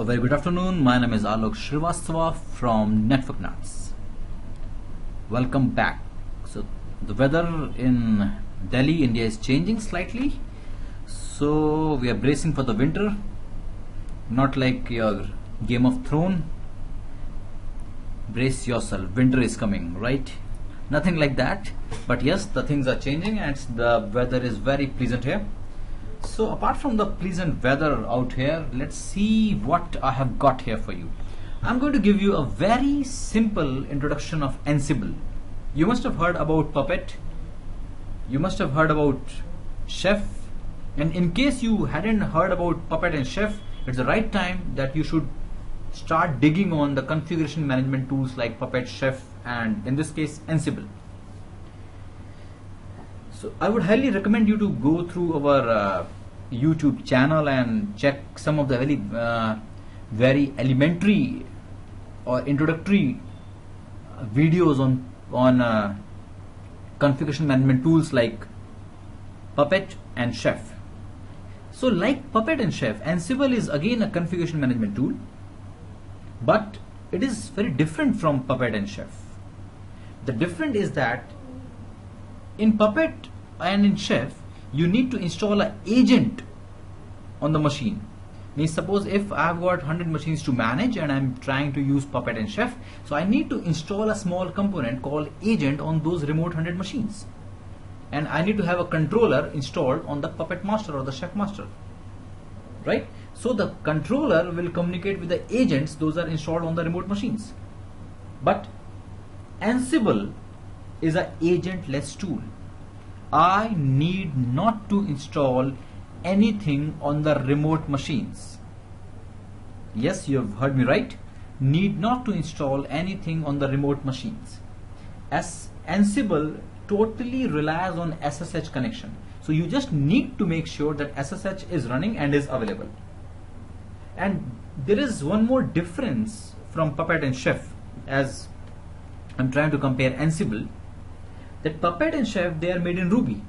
very good afternoon. My name is Alok Srivastava from Network Nuts. Welcome back. So the weather in Delhi, India is changing slightly. So we are bracing for the winter. Not like your Game of Thrones. Brace yourself. Winter is coming, right? Nothing like that. But yes, the things are changing and the weather is very pleasant here. So apart from the pleasant weather out here, let's see what I have got here for you. I'm going to give you a very simple introduction of Ansible. You must have heard about Puppet. You must have heard about Chef. And in case you hadn't heard about Puppet and Chef, it's the right time that you should start digging on the configuration management tools like Puppet, Chef, and in this case Ansible. So I would highly recommend you to go through our YouTube channel and check some of the very elementary or introductory videos on configuration management tools like Puppet and Chef. So like Puppet and Chef, Ansible is again a configuration management tool, but it is very different from Puppet and Chef. The difference is that in Puppet and in Chef, you need to install an agent on the machine. Means suppose if I have got 100 machines to manage and I am trying to use Puppet and Chef, so I need to install a small component called agent on those remote 100 machines. And I need to have a controller installed on the Puppet master or the Chef master. Right? So the controller will communicate with the agents, those are installed on the remote machines. But Ansible is an agentless tool. I need not to install anything on the remote machines. Yes, you have heard me right. Need not to install anything on the remote machines. As Ansible totally relies on SSH connection. So you just need to make sure that SSH is running and is available. And there is one more difference from Puppet and Chef, as I'm trying to compare Ansible. That Puppet and Chef, they are made in Ruby,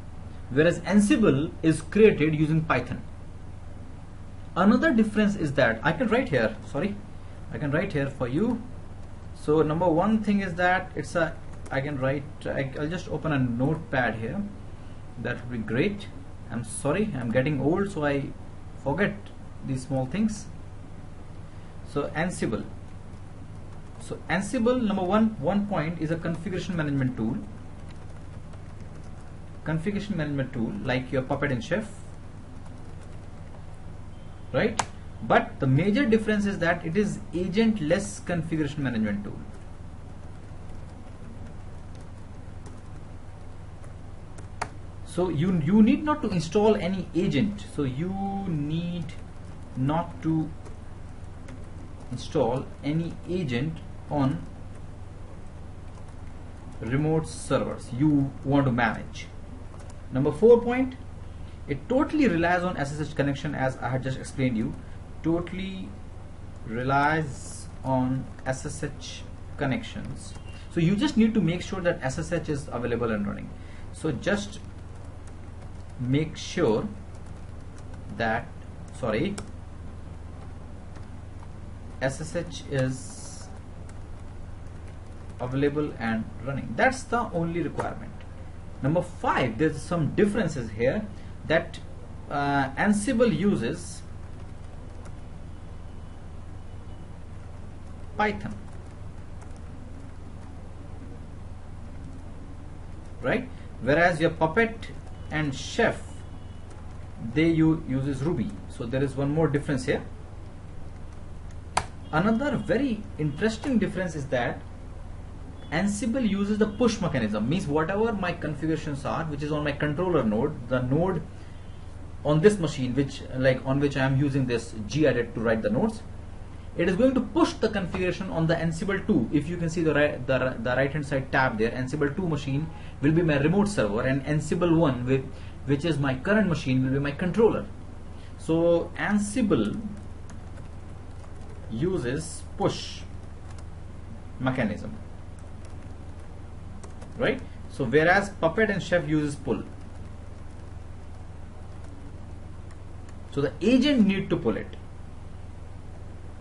whereas Ansible is created using Python. Another difference is that I can write here for you. So number one thing is that I'll just open a notepad here. That would be great. I'm sorry, I'm getting old, so I forget these small things. So Ansible. So Ansible, number one point is a configuration management tool. Configuration management tool like your Puppet and Chef, right? But the major difference is that it is agentless configuration management tool. So you need not to install any agent. So you need not to install any agent on remote servers you want to manage. Number 4 point, it totally relies on SSH connection, as I had just explained you. Totally relies on SSH connections. So you just need to make sure that SSH is available and running. So just make sure that SSH is available and running. That's the only requirement. Number 5, there's some differences here that Ansible uses Python, right? Whereas your Puppet and Chef, they uses Ruby. So there is one more difference here. Another very interesting difference is that Ansible uses the push mechanism. Means whatever my configurations are, which is on my controller node, the node on this machine, on which I am using this gedit to write the nodes, it is going to push the configuration on the Ansible 2. If you can see the right hand side tab there, Ansible 2 machine will be my remote server, and Ansible 1, which is my current machine, will be my controller. So Ansible uses push mechanism, right? So whereas Puppet and Chef uses pull. So the agent need to pull it,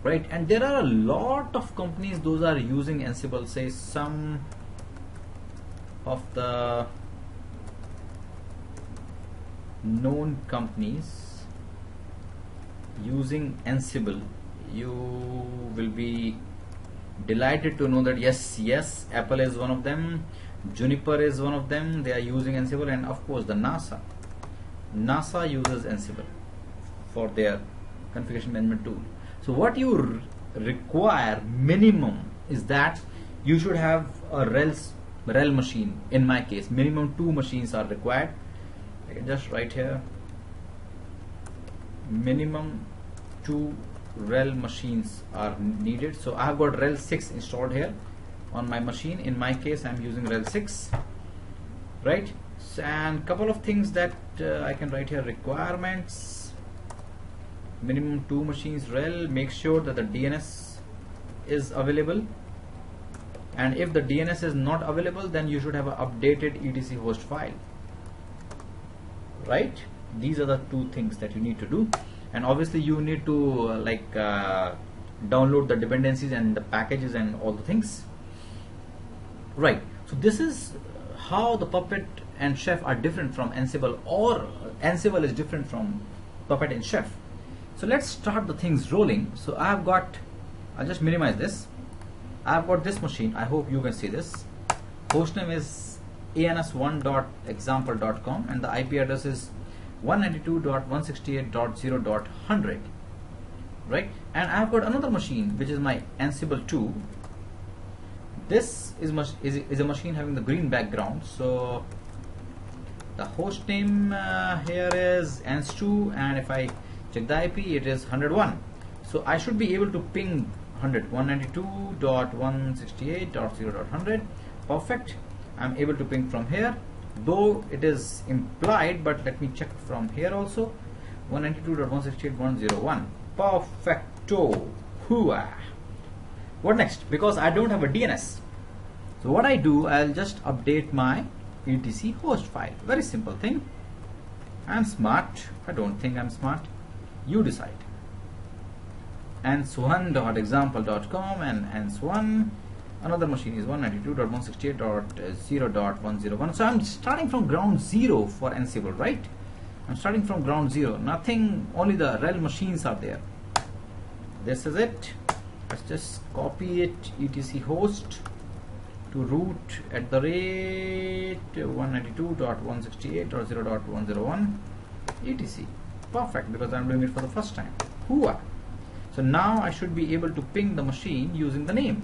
right? And there are a lot of companies those are using Ansible. Say some of the known companies using Ansible. You will be delighted to know that yes, Apple is one of them, Juniper is one of them. They are using Ansible, and of course the NASA uses Ansible for their configuration management tool. So what you require minimum is that you should have a RHEL machine. In my case, minimum 2 machines are required. I can just write here minimum 2 RHEL machines are needed. So I have got RHEL 6 installed here on my machine. In my case, I'm using RHEL 6, right? And couple of things that I can write here: requirements, minimum 2 machines RHEL. Make sure that the DNS is available, and if the DNS is not available, then you should have an updated etc host file, right? These are the 2 things that you need to do. And obviously you need to download the dependencies and the packages and all the things, right? So this is how the Puppet and Chef are different from Ansible, or Ansible is different from Puppet and Chef. So let's start the things rolling. So I'll just minimize this. I've got this machine. I hope you can see this. Hostname is ans1.example.com and the IP address is 192.168.0.100, right? And I've got another machine which is my Ansible 2. This is a machine having the green background. So the host name here is ans2, and if I check the IP, it is 101. So I should be able to ping 192.168.0.100. Perfect. I'm able to ping from here, though it is implied, but let me check from here also. 192.168.101. Perfecto. Hooah. What next? Because I don't have a DNS, so what I do, I'll just update my etc host file. Very simple thing. I'm smart. I don't think I'm smart. You decide. ans1.example.com and ans1. Another machine is 192.168.0.101. So I'm starting from ground zero for Ansible, right? I'm starting from ground zero. Nothing, only the RHEL machines are there. This is it. Let's just copy it, etc host to root at the rate 192.168.0.101 etc. Perfect, because I'm doing it for the first time. Hooah. So now I should be able to ping the machine using the name.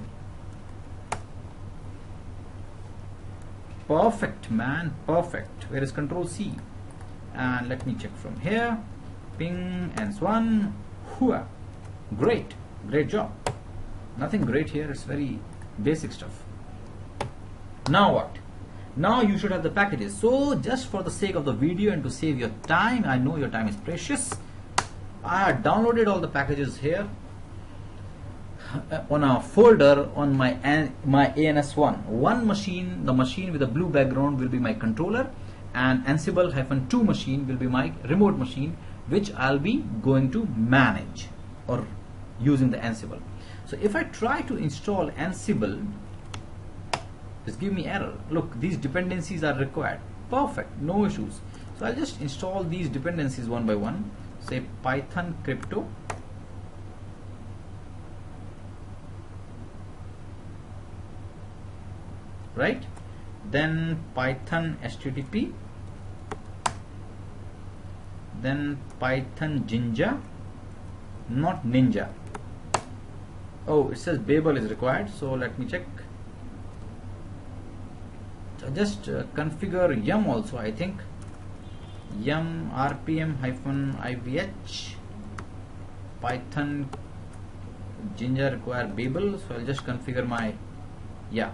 Perfect, man, perfect. Where is Control C? And let me check from here. Ping ans1. Hooah. Great, great job. Nothing great here, it's very basic stuff. Now what? Now you should have the packages. So just for the sake of the video and to save your time, I know your time is precious, I have downloaded all the packages here on a folder on my ANS1. One machine, the machine with a blue background, will be my controller, and Ansible-2 machine will be my remote machine, which I'll be going to manage or using the Ansible. So if I try to install Ansible, just give me error. Look, these dependencies are required. Perfect, no issues. So I'll just install these dependencies one by one. Say Python crypto, right? Then Python HTTP, then Python Jinja, not Ninja. Oh, it says Babel is required, so let me check. So just configure yum also, I think. Yum rpm-ivh. Python Jinja require Babel, so I'll just configure my, yeah.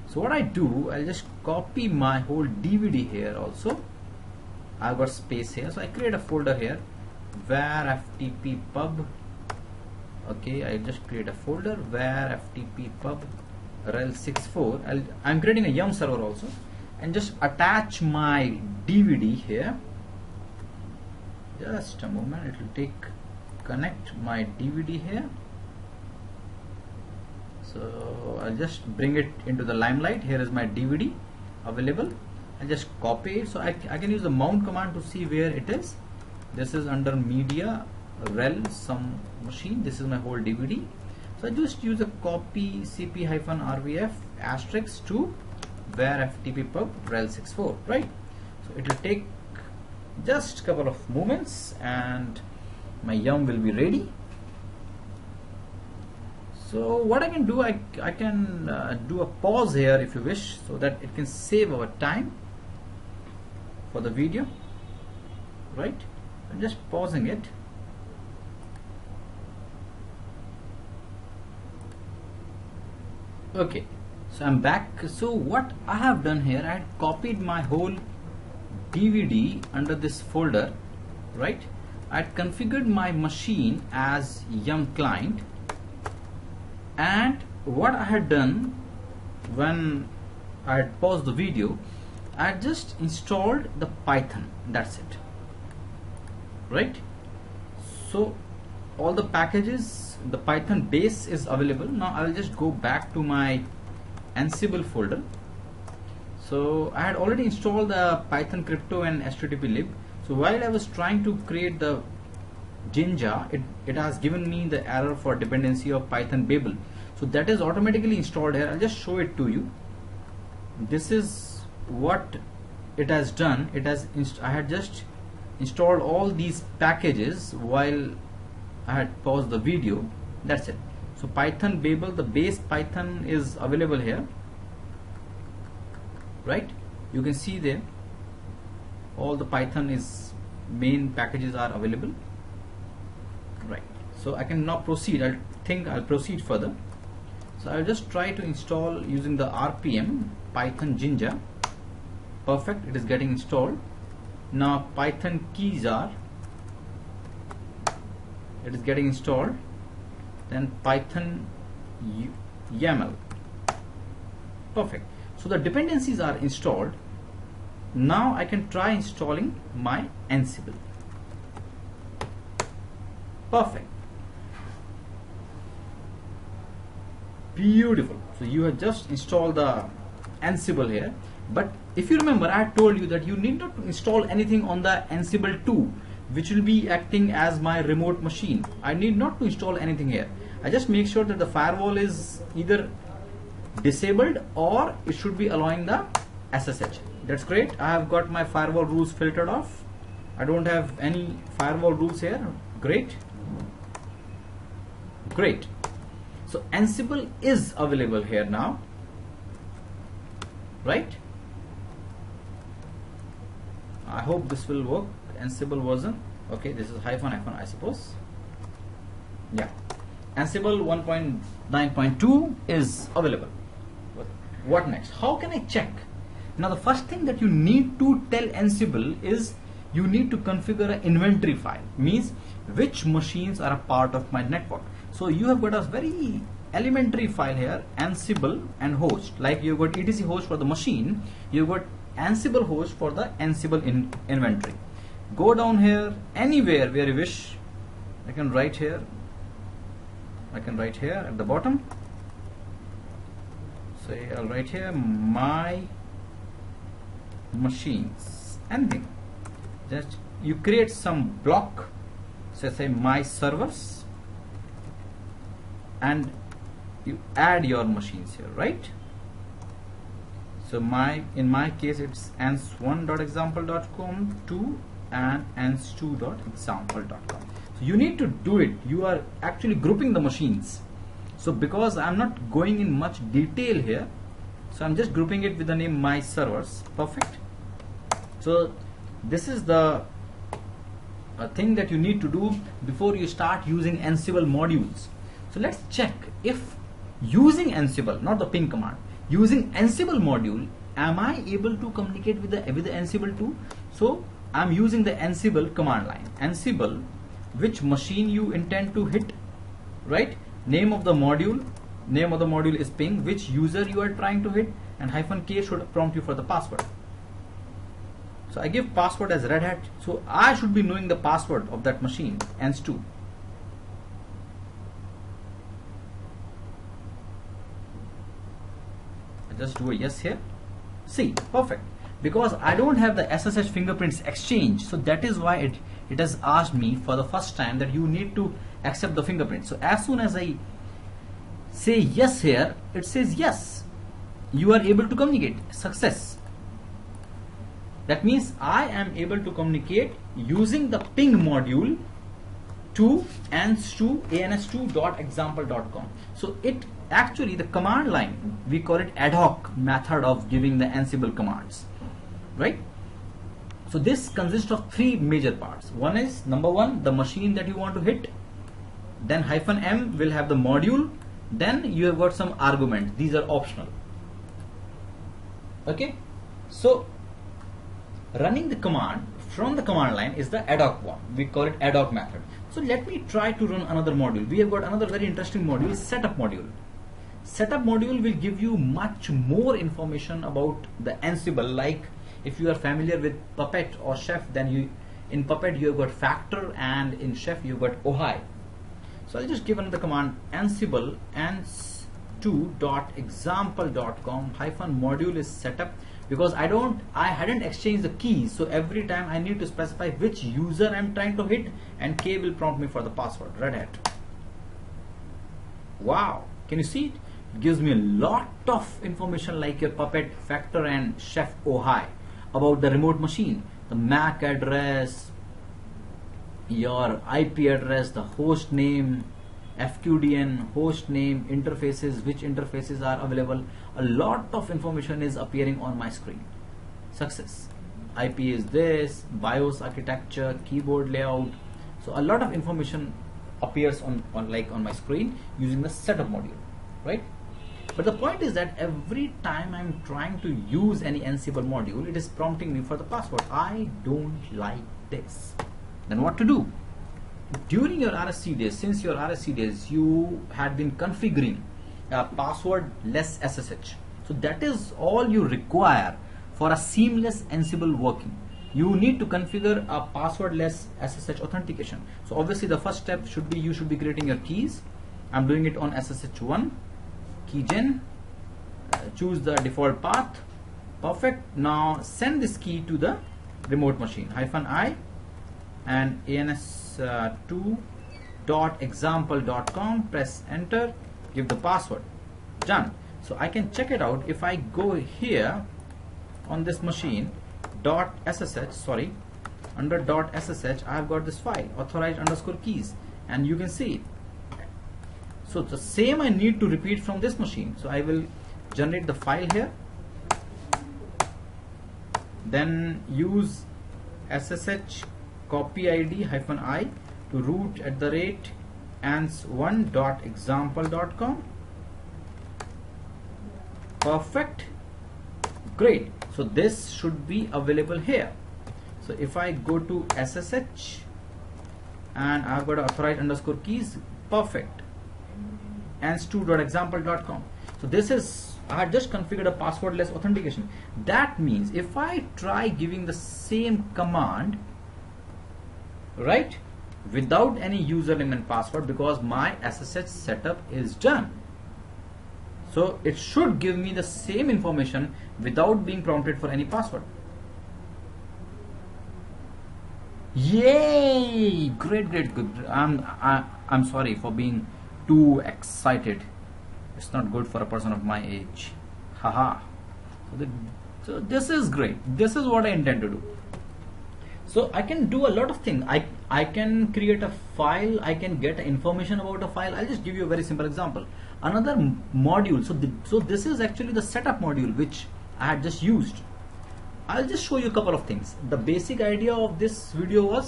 So what I do, I'll just copy my whole DVD here also. I've got space here, so I create a folder here, var ftp pub. Okay, I just create a folder var ftp pub rel64. I'm creating a yum server also, and just attach my DVD here. Just a moment, it will take connect my DVD here. So I'll just bring it into the limelight. Here is my DVD available. I'll just copy it. So I can use the mount command to see where it is. This is under media, rel, some machine. This is my whole DVD. So I just use a copy cp-rvf asterisk to where ftp pub rel64, right? So it will take just a couple of moments and my yum will be ready. So what I can do, I can do a pause here if you wish, so that it can save our time for the video, right? I'm just pausing it. Okay, so I'm back. So what I have done here, I had copied my whole DVD under this folder, right? I had configured my machine as yum client, and what I had done when I had paused the video, I had just installed the Python. That's it, right? So all the packages, the Python base is available. Now I will just go back to my Ansible folder. So I had already installed the Python crypto and httplib. So while I was trying to create the Jinja, it has given me the error for dependency of Python Babel. So that is automatically installed here. I'll just show it to you. This is what it has done. I had just installed all these packages while I had paused the video. That's it. So Python Babel, the base Python is available here, right? You can see there all the Python is main packages are available, right? So I can now proceed. I think I'll proceed further. So I'll just try to install using the RPM Python Jinja. Perfect, it is getting installed. Now Python keys are, it is getting installed. Then Python YAML. Perfect. So the dependencies are installed. Now I can try installing my Ansible. Perfect. Beautiful. So you have just installed the Ansible here, but if you remember, I had told you that you need not to install anything on the Ansible 2, which will be acting as my remote machine. I need not to install anything here. I just make sure that the firewall is either disabled or it should be allowing the SSH. That's great. I have got my firewall rules filtered off. I don't have any firewall rules here. Great. Great. So Ansible is available here now, right? I hope this will work. Ansible version. Okay, this is hyphen I suppose. Yeah. Ansible 1.9.2 is available. What next? How can I check? Now the first thing that you need to tell Ansible is you need to configure an inventory file, means which machines are a part of my network. So you have got a very elementary file here, Ansible and host. Like you've got etc host for the machine, you've got Ansible host for the Ansible inventory. Go down here anywhere where you wish. I can write here. I can write here at the bottom. Say I'll write here my machines. Anything. Just you create some block. So say my servers, and you add your machines here, right? So in my case it's ans1.example.com to and ans2.example.com. So you need to do it. You are actually grouping the machines. So because I'm not going in much detail here, so I'm just grouping it with the name my servers. Perfect. So this is the thing that you need to do before you start using Ansible modules. So let's check if using Ansible, not the ping command, using Ansible module, am I able to communicate with the Ansible too? So I'm using the Ansible command line. Ansible, which machine you intend to hit, right? Name of the module is ping, which user you are trying to hit, and -k should prompt you for the password. So I give password as Red Hat, so I should be knowing the password of that machine, ans2. do a yes here. See, perfect. Because I don't have the SSH fingerprints exchange, so that is why it has asked me for the first time that you need to accept the fingerprint. So as soon as I say yes here, it says yes, you are able to communicate. Success. That means I am able to communicate using the ping module to ans2.example.com. So it actually, the command line, we call it ad hoc method of giving the Ansible commands, right? So this consists of three major parts. One is, number one, the machine that you want to hit. Then -m will have the module. Then you have got some arguments. These are optional. Okay, so running the command from the command line is the ad hoc one. We call it ad hoc method. So let me try to run another module. We have got another very interesting module, setup module. Setup module will give you much more information about the Ansible. Like if you are familiar with Puppet or Chef, then in Puppet you have got factor, and in Chef you have got ohi. So I'll just give another command, Ansible ans2.example.com -module is setup, because I hadn't exchanged the keys, so every time I need to specify which user I'm trying to hit, and K will prompt me for the password, Red Hat. Wow, can you see it? It gives me a lot of information like your Puppet, factor and Chef ohi about the remote machine, the MAC address, your IP address, the host name, FQDN, host name, interfaces, which interfaces are available. A lot of information is appearing on my screen. Success. IP is this, BIOS architecture, keyboard layout. So a lot of information appears on my screen using the setup module, right? But the point is that every time I'm trying to use any Ansible module, it is prompting me for the password. I don't like this. Then what to do? During your RSC days, since your RSC days, you had been configuring a passwordless SSH. So that is all you require for a seamless Ansible working. You need to configure a passwordless SSH authentication. So obviously the first step should be, you should be creating your keys. I'm doing it on SSH1, keygen, choose the default path. Perfect. Now send this key to the remote machine, -i and ans2.example.com, press enter, give the password, done. So I can check it out. If I go here on this machine, under .ssh, I have got this file, authorized_keys, and you can see it. So the same I need to repeat from this machine. So I will generate the file here, then use SSH copy ID -i to root @ans1.example.com. Perfect. Great. So this should be available here. So if I go to SSH and I've got authorized_keys, perfect. ans2.example.com. So this is, I had just configured a passwordless authentication. That means if I try giving the same command, right, without any username and password, because my SSH setup is done, so it should give me the same information without being prompted for any password. Yay! Great, great, good. I'm sorry for being too excited. It's not good for a person of my age. Haha. So this is great. This is what I intend to do. So I can do a lot of things. I can create a file. I can get information about a file. I'll just give you a very simple example. Another module. So this is actually the setup module which I had just used. I'll just show you a couple of things. The basic idea of this video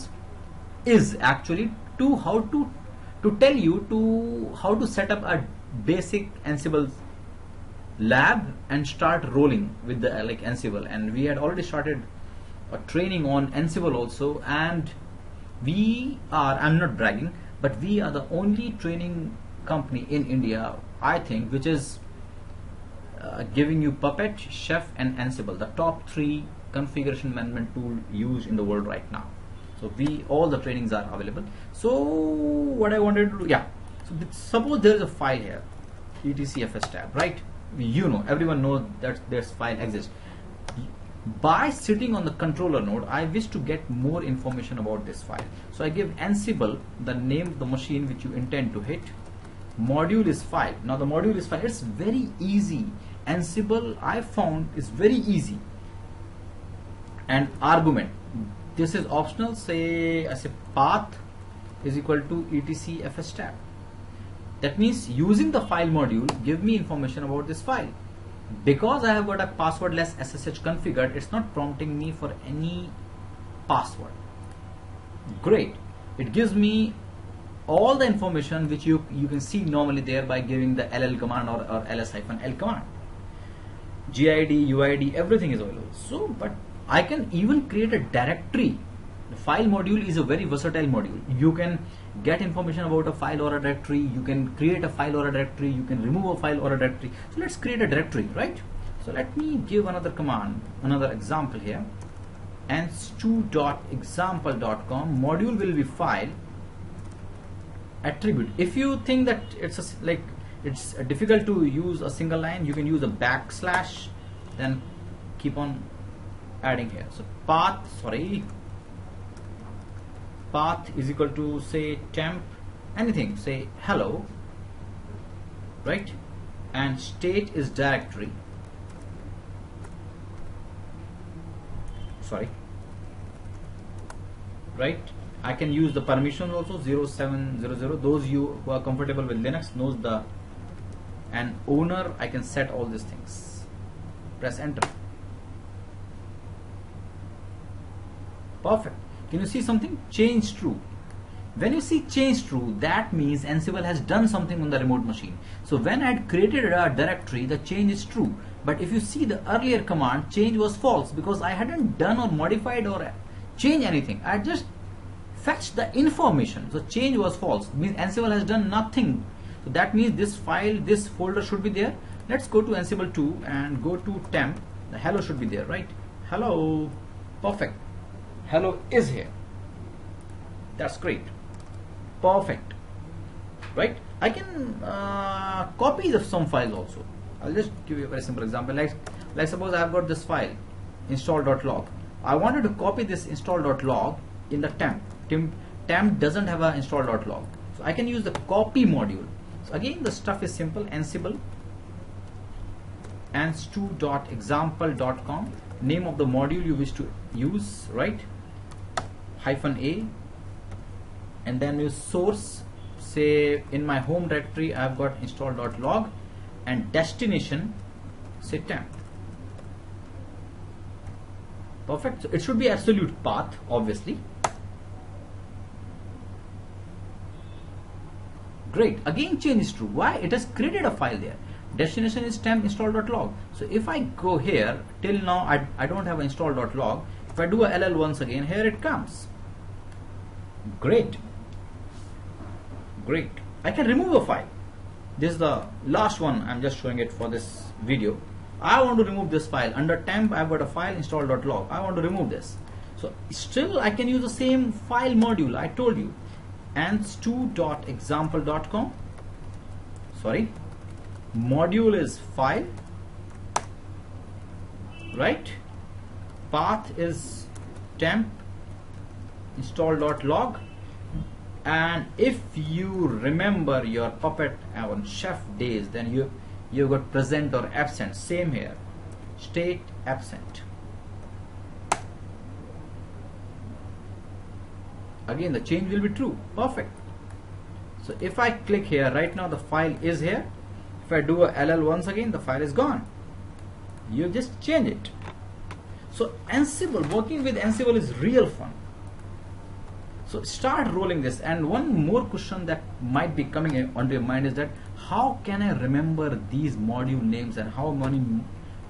is actually how to tell you how to set up a basic Ansible lab and start rolling with the Ansible. And we had already started a training on Ansible also, and I'm not bragging, but we are the only training company in India, I think, which is giving you Puppet, Chef and Ansible, the top 3 configuration management tool used in the world right now. So all the trainings are available. So what I wanted to do, so suppose there is a file here, etcfs tab, right? you know, everyone knows that this file exists. By sitting on the controller node, I wish to get more information about this file. So I give Ansible the name of the machine which you intend to hit. Module is file. Now the module is file. It's very easy. Ansible, I found, is very easy. And argument, this is optional. Say I say path is equal to etc fs tab. That means using the file module give me information about this file. Because I have got a passwordless SSH configured, it's not prompting me for any password. Great. It gives me all the information which you can see normally there by giving the ll command or ls-l command. GID, UID, everything is available. So, but I can even create a directory. The file module is a very versatile module. You can get information about a file or a directory. You can create a file or a directory. You can remove a file or a directory. So let's create a directory, right? So let me give another command, another example here. anstu.example.com module will be file attribute. If you think that it's difficult to use a single line, you can use a backslash, then keep on adding here. So path is equal to say temp, anything, say hello, right? And state is directory. Right? I can use the permissions also 0700. Those you who are comfortable with Linux knows the, and owner, I can set all these things. Press enter. Perfect. Can you see something? Change true. When you see change true, that means Ansible has done something on the remote machine. So when I had created a directory, the change is true. But if you see the earlier command, change was false because I hadn't done or modified or changed anything. I just fetched the information. So change was false. Means Ansible has done nothing. So that means this file, this folder should be there. Let's go to Ansible 2 and go to temp. The hello should be there, right? Hello. Perfect. Hello is here. That's great. Perfect. Right? I can copy some files also. I'll just give you a very simple example. Like suppose I have got this file install.log. I wanted to copy this install.log in the temp. Temp doesn't have a install.log. So I can use the copy module. So again the stuff is simple. Ansible anstu.example.com, name of the module you wish to use, right? -a, and then use source. Say in my home directory I've got install.log, and destination say temp. Perfect. So it should be absolute path, obviously. Great. Again change is true. Why? It has created a file there. Destination is temp install.log. So if I go here, till now I don't have install.log. If I do a ll once again, here it comes. Great. Great. I can remove a file. This is the last one. I'm just showing it for this video. I want to remove this file. Under temp I've got a file install.log. I want to remove this. So still I can use the same file module I told you. anstu.example.com. Sorry. Module is file, right? Path is temp install.log. And if you remember your Puppet on chef days, then you got present or absent. Same here, state absent. Again the change will be true. Perfect. So if I click here, right now the file is here. If I do a ll once again, the file is gone. You just change it. So Ansible, working with Ansible is real fun. So start rolling this. And one more question that might be coming onto your mind is that how can I remember these module names and how many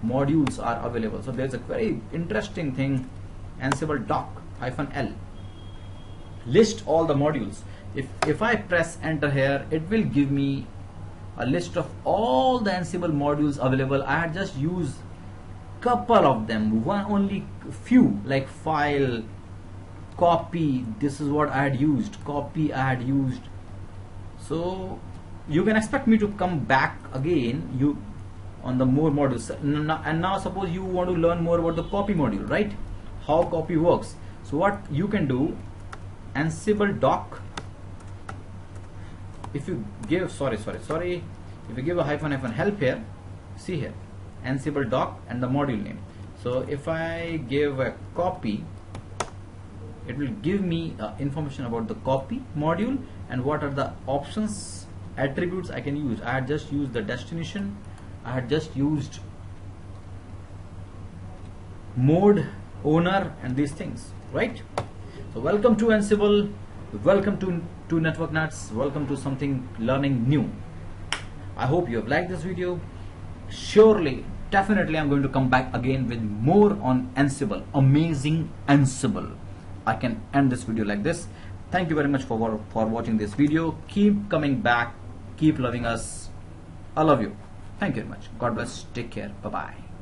modules are available? So there's a very interesting thing, Ansible doc-l. List all the modules. If I press enter here, it will give me a list of all the Ansible modules available. I had just used couple of them, only few, like file, copy. This is what I had used. Copy I had used. So you can expect me to come back again. on the more modules. And now suppose you want to learn more about the copy module, right? How copy works. So what you can do, Ansible doc, if you give if you give a hyphen help here, see here, Ansible doc and the module name. So if I give a copy, it will give me information about the copy module and what are the options, attributes I can use. I had just used the destination, I had just used mode, owner, and these things, right? So welcome to Ansible, welcome to Network Nuts, welcome to something learning new. I hope you have liked this video. Surely, definitely I'm going to come back again with more on Ansible, amazing Ansible. I can end this video like this. Thank you very much for watching this video. Keep coming back, keep loving us. I love you. Thank you very much. God bless. Take care. Bye bye.